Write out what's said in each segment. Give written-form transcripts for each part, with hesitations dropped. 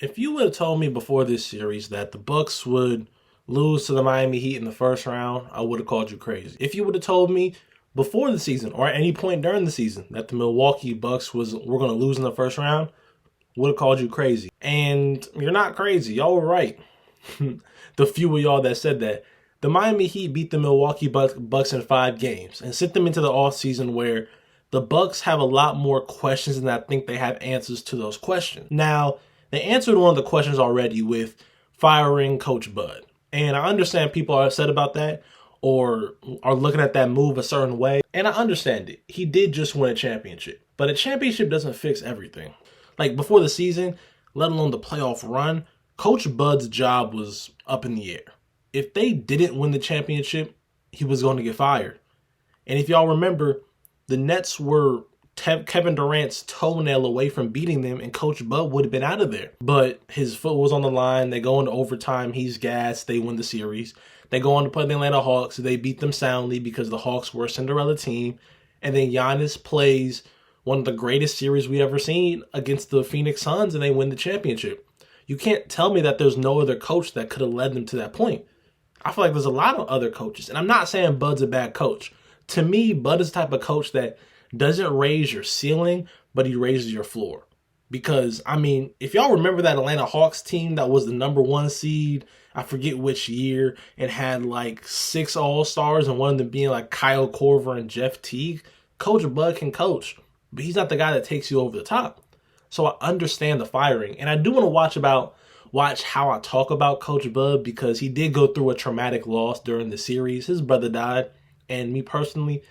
If you would have told me before this series that the Bucks would lose to the Miami Heat in the first round, I would have called you crazy. If you would have told me before the season or at any point during the season that the Milwaukee Bucks were going to lose in the first round, would have called you crazy. And you're not crazy. Y'all were right. The few of y'all that said that. The Miami Heat beat the Milwaukee Bucks in 5 games and sent them into the offseason where the Bucks have a lot more questions than I think they have answers to those questions. Now, they answered one of the questions already with firing Coach Bud. And I understand people are upset about that or are looking at that move a certain way. And I understand it. He did just win a championship. But a championship doesn't fix everything. Like before the season, let alone the playoff run, Coach Bud's job was up in the air. If they didn't win the championship, he was going to get fired. And if y'all remember, the Nets were Kevin Durant's toenail away from beating them, and Coach Bud would have been out of there. But his foot was on the line. They go into overtime. He's gassed. They win the series. They go on to play the Atlanta Hawks. They beat them soundly because the Hawks were a Cinderella team. And then Giannis plays one of the greatest series we ever seen against the Phoenix Suns, and they win the championship. You can't tell me that there's no other coach that could have led them to that point. I feel like there's a lot of other coaches. And I'm not saying Bud's a bad coach. To me, Bud is the type of coach that doesn't raise your ceiling, but he raises your floor. Because, I mean, if y'all remember that Atlanta Hawks team that was the #1 seed, I forget which year, and had like 6 All-Stars and one of them being like Kyle Korver and Jeff Teague, Coach Bud can coach, but he's not the guy that takes you over the top. So I understand the firing. And I do want to watch how I talk about Coach Bud because he did go through a traumatic loss during the series. His brother died. And me personally,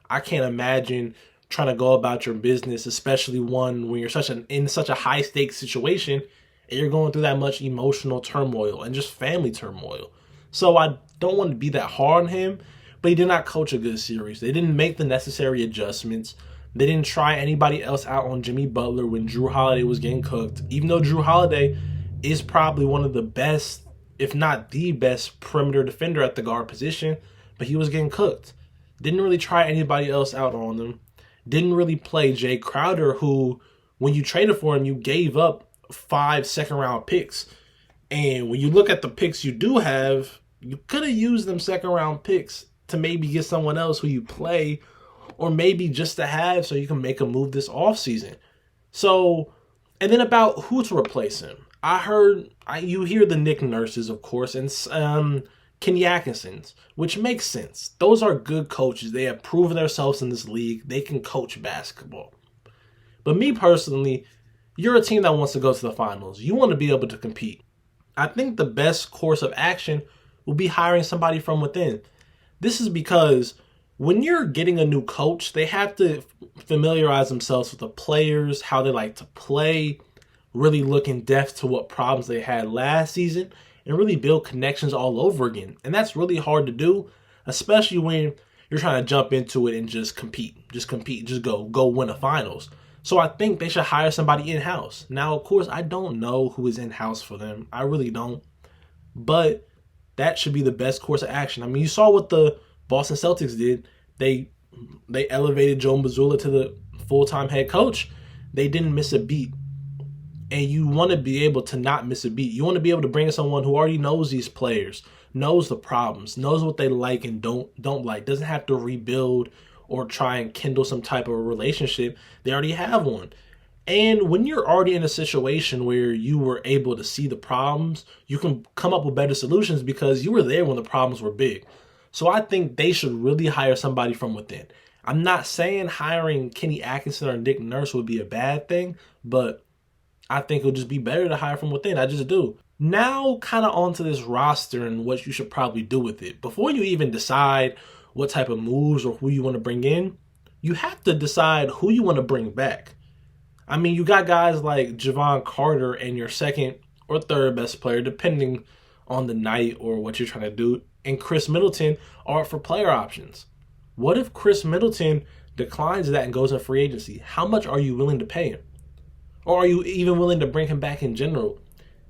I can't imagine trying to go about your business, especially one when you're in such a high stakes situation and you're going through that much emotional turmoil and just family turmoil. So I don't want to be that hard on him, but he did not coach a good series. They didn't make the necessary adjustments. They didn't try anybody else out on Jimmy Butler when Jrue Holiday was getting cooked, even though Jrue Holiday is probably one of the best, if not the best, perimeter defender at the guard position, but he was getting cooked. Didn't really try anybody else out on them. Didn't really play Jay Crowder, who, when you traded for him, you gave up 5 second-round picks. And when you look at the picks you do have, you could have used them second-round picks to maybe get someone else who you play, or maybe just to have so you can make a move this offseason. So, and then about who to replace him. You hear the Nick Nurses, of course, and Kenny Atkinson's, which makes sense. Those are good coaches. They have proven themselves in this league. They can coach basketball. But me personally, you're a team that wants to go to the finals. You want to be able to compete. I think the best course of action will be hiring somebody from within. This is because when you're getting a new coach, they have to familiarize themselves with the players, how they like to play, really look in depth to what problems they had last season, and really build connections all over again. And that's really hard to do, especially when you're trying to jump into it and just compete, just go win the finals. So I think they should hire somebody in-house. Now, of course, I don't know who is in-house for them. I really don't. But that should be the best course of action. I mean, you saw what the Boston Celtics did. They elevated Joe Mazzulla to the full-time head coach. They didn't miss a beat. And you want to be able to not miss a beat. You want to be able to bring in someone who already knows these players, knows the problems, knows what they like and don't like, doesn't have to rebuild or try and kindle some type of a relationship. They already have one. And when you're already in a situation where you were able to see the problems, you can come up with better solutions because you were there when the problems were big. So I think they should really hire somebody from within. I'm not saying hiring Kenny Atkinson or Nick Nurse would be a bad thing, but I think it would just be better to hire from within. I just do. Now, kind of onto this roster and what you should probably do with it. Before you even decide what type of moves or who you want to bring in, you have to decide who you want to bring back. I mean, you got guys like Javon Carter and your second or third best player, depending on the night or what you're trying to do, and Chris Middleton are up for player options. What if Chris Middleton declines that and goes in free agency? How much are you willing to pay him? Or are you even willing to bring him back in general?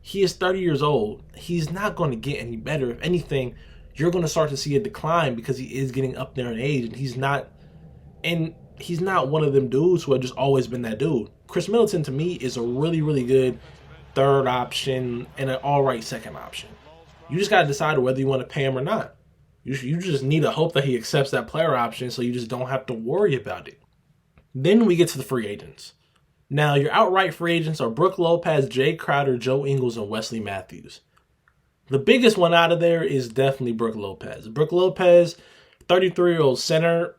He is 30 years old. He's not going to get any better. If anything, you're going to start to see a decline because he is getting up there in age, and he's not one of them dudes who have just always been that dude. Chris Middleton, to me, is a really, really good third option and an all right second option. You just got to decide whether you want to pay him or not. You just need to hope that he accepts that player option so you just don't have to worry about it. Then we get to the free agents. Now, your outright free agents are Brook Lopez, Jay Crowder, Joe Ingles, and Wesley Matthews. The biggest one out of there is definitely Brook Lopez. Brook Lopez, 33-year-old center,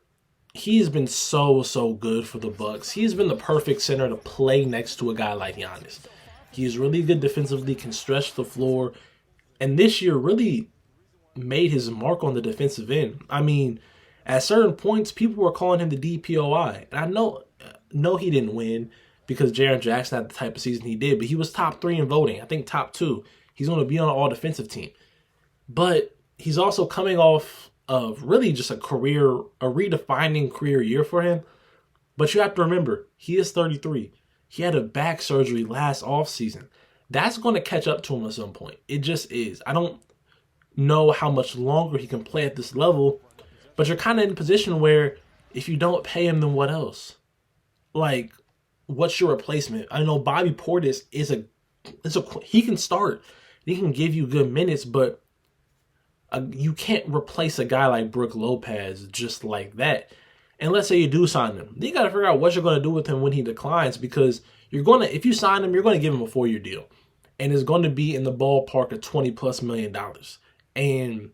he's been so good for the Bucks. He's been the perfect center to play next to a guy like Giannis. He's really good defensively, can stretch the floor, and this year really made his mark on the defensive end. I mean, at certain points, people were calling him the DPOI. And I know he didn't win because Jaren Jackson had the type of season he did, but he was top 3 in voting. I think top 2. He's going to be on an all-defensive team. But he's also coming off of really just a redefining career year for him. But you have to remember, he is 33. He had a back surgery last offseason. That's going to catch up to him at some point. It just is. I don't know how much longer he can play at this level, but you're kind of in a position where if you don't pay him, then what else? Like, what's your replacement? I know Bobby Portis he can start. He can give you good minutes, but you can't replace a guy like Brook Lopez just like that. And let's say you do sign him. Then you got to figure out what you're going to do with him when he declines, because if you sign him, you're going to give him a 4-year deal. And it's going to be in the ballpark of $20+ million. And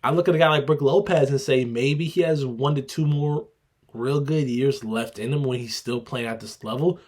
I look at a guy like Brook Lopez and say maybe he has 1 to 2 more real good years left in him when he's still playing at this level.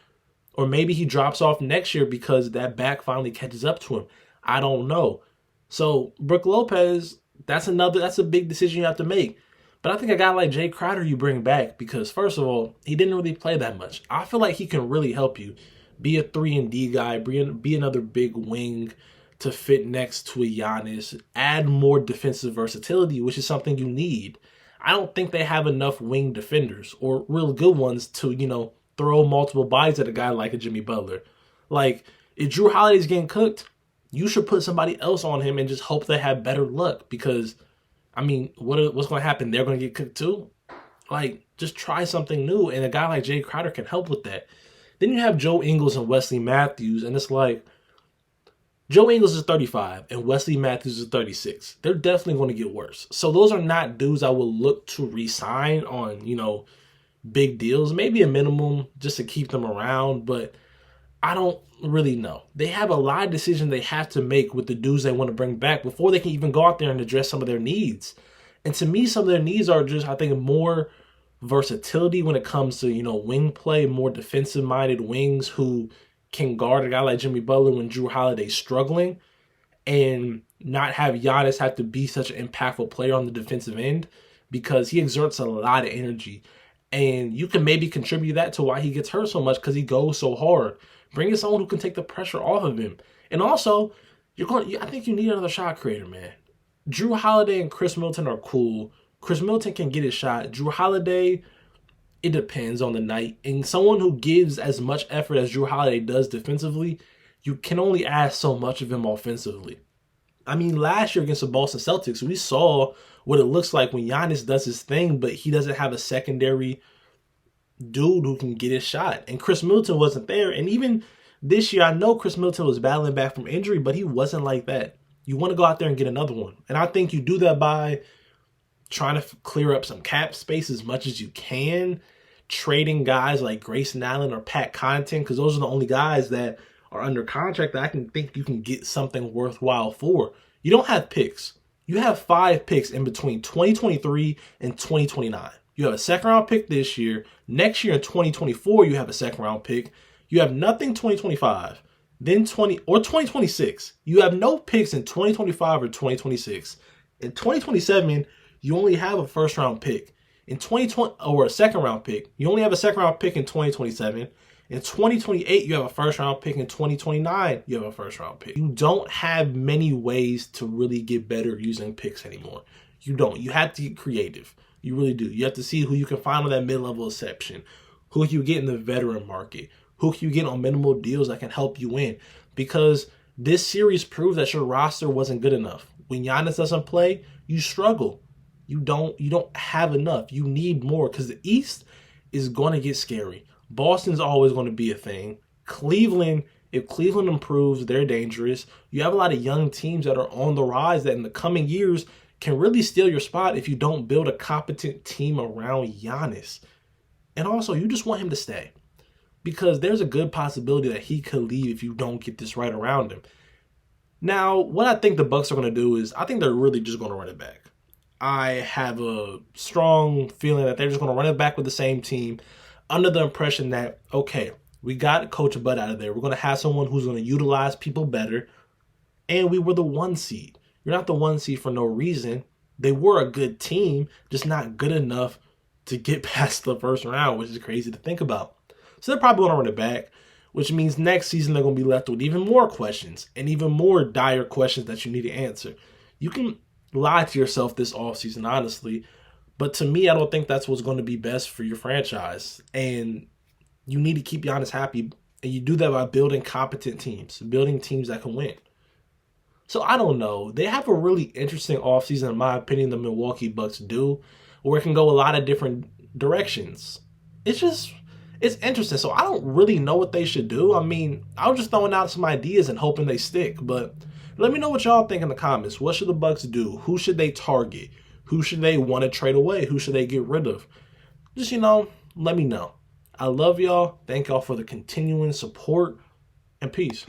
Or maybe he drops off next year because that back finally catches up to him. I don't know. So Brook Lopez, that's a big decision you have to make. But I think a guy like Jay Crowder you bring back because, first of all, he didn't really play that much. I feel like he can really help you. Be a 3-and-D guy, be another big wing to fit next to a Giannis, add more defensive versatility, which is something you need. I don't think they have enough wing defenders or real good ones to, throw multiple bodies at a guy like a Jimmy Butler. Like, if Drew Holiday's getting cooked, you should put somebody else on him and just hope they have better luck because, I mean, what's going to happen? They're going to get cooked too? Like, just try something new, and a guy like Jay Crowder can help with that. Then you have Joe Ingles and Wesley Matthews, and it's like, Joe Ingles is 35 and Wesley Matthews is 36. They're definitely going to get worse. So those are not dudes I will look to re-sign on, big deals. Maybe a minimum just to keep them around, but I don't really know. They have a lot of decisions they have to make with the dudes they want to bring back before they can even go out there and address some of their needs. And to me, some of their needs are just, I think, more versatility when it comes to, wing play, more defensive-minded wings who can guard a guy like Jimmy Butler when Drew Holiday's struggling and not have Giannis have to be such an impactful player on the defensive end because he exerts a lot of energy. And you can maybe contribute that to why he gets hurt so much because he goes so hard. Bring in someone who can take the pressure off of him. And also, I think you need another shot creator, man. Drew Holiday and Chris Middleton are cool. Chris Middleton can get his shot. Drew Holiday, it depends on the night. And someone who gives as much effort as Drew Holiday does defensively, you can only ask so much of him offensively. I mean, last year against the Boston Celtics, we saw what it looks like when Giannis does his thing, but he doesn't have a secondary dude who can get his shot. And Chris Middleton wasn't there. And even this year, I know Chris Middleton was battling back from injury, but he wasn't like that. You want to go out there and get another one. And I think you do that by trying to clear up some cap space as much as you can, trading guys like Grayson Allen or Pat Connaughton, because those are the only guys that are under contract that I can think you can get something worthwhile for. You don't have picks. You have 5 picks in between 2023 and 2029. You have a second-round pick this year. Next year in 2024, you have a second-round pick. You have nothing 2025. Then 2026. You have no picks in 2025 or 2026. In 2027, you only have a first-round pick. In 2020 or a second-round pick, you only have a second-round pick in 2027. In 2028, you have a first-round pick. In 2029, you have a first-round pick. You don't have many ways to really get better using picks anymore. You don't. You have to get creative. You really do. You have to see who you can find on that mid-level exception. Who can you get in the veteran market? Who can you get on minimal deals that can help you win? Because this series proves that your roster wasn't good enough. When Giannis doesn't play, you struggle. You don't have enough. You need more because the East is going to get scary. Boston's always going to be a thing. Cleveland If Cleveland improves, they're dangerous. You have a lot of young teams that are on the rise that in the coming years can really steal your spot if you don't build a competent team around Giannis. And also, you just want him to stay because there's a good possibility that he could leave if you don't get this right around him. Now, what I think the Bucks are going to do is I think they're really just going to run it back. I have a strong feeling that they're just going to run it back with the same team under the impression that, okay, we got Coach Bud out of there. We're going to have someone who's going to utilize people better. And we were the 1 seed. You're not the 1 seed for no reason. They were a good team, just not good enough to get past the first round, which is crazy to think about. So they're probably going to run it back, which means next season they're going to be left with even more questions and even more dire questions that you need to answer. You can lie to yourself this offseason, honestly, but to me, I don't think that's what's going to be best for your franchise. And you need to keep Giannis happy, and you do that by building competent teams, building teams that can win. So I don't know. They have a really interesting offseason, in my opinion, the Milwaukee Bucks do, where it can go a lot of different directions. It's interesting. So I don't really know what they should do. I mean, I was just throwing out some ideas and hoping they stick. But let me know what y'all think in the comments. What should the Bucks do? Who should they target? Who should they want to trade away? Who should they get rid of? Just, let me know. I love y'all. Thank y'all for the continuing support, and peace.